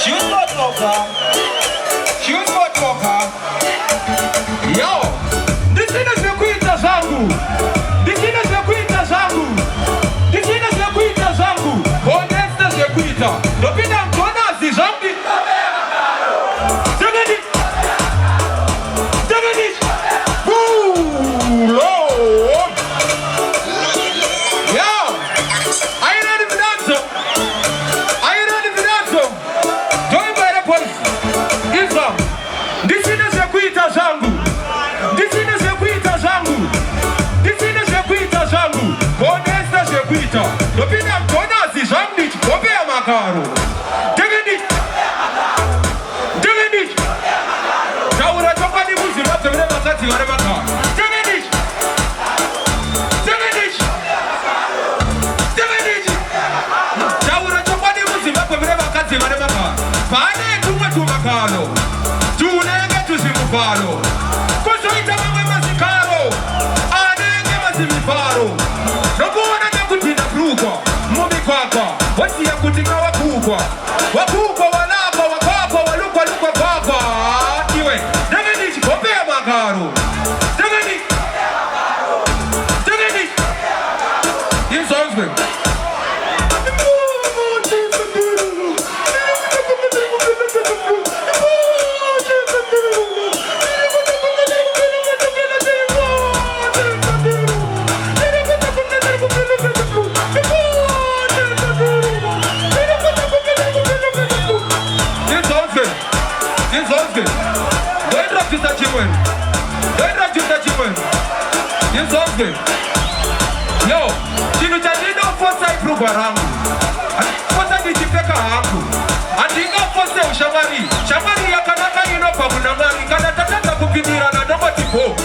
CHILLSPOT walker. CHILLSPOT walker. Yo, ndisina zekuita zangu. Ndisina zekuita zangu. Ndisina zekuita zangu. Honesta zekuita. Ndopinda mtona zizangi. Zegedi. Zegedi. Ooh, Lord. Yo, are you ready for that? Are you ready for that? Join by the police. Islam. Ndisina zekuita zangu. Ndisina zekuita zangu. Ndisina zekuita zangu. Honesta zekuita. Ndopinda mtona zizangi. Kopea makaro. Zegedi. Zegedi. Chaura choka ni muzi mapse vile makati wale maka. Zegedi. Zegedi. Zegedi. Chaura choka ni muzi mapse vile makati wale maka. Pane tuwe tumakalo. Tunenge tusimufalo. Kusuita mamwe masikaro. Anenge masimifaro. Nokuona nyakutina krukwa. Mumi kwakwa. Wasi ya kutika wakukwa. Wakukwa walapa wakakwa walukwa lukwa kwakwa. Iwe. Zegedi. Kopea makaro. Zegedi. Zegedi. Yes, husband. Yes, husband. Don't drop this achievement. Don't drop this achievement. Yes, husband. Yo, chino cha nino fosa iprugwa rangu. Fosa nijipeka hangu. Andinga fosa ushamari. Shamari ya kanaka ino pa munamari. Kana tatata kupinira na dogo tipo.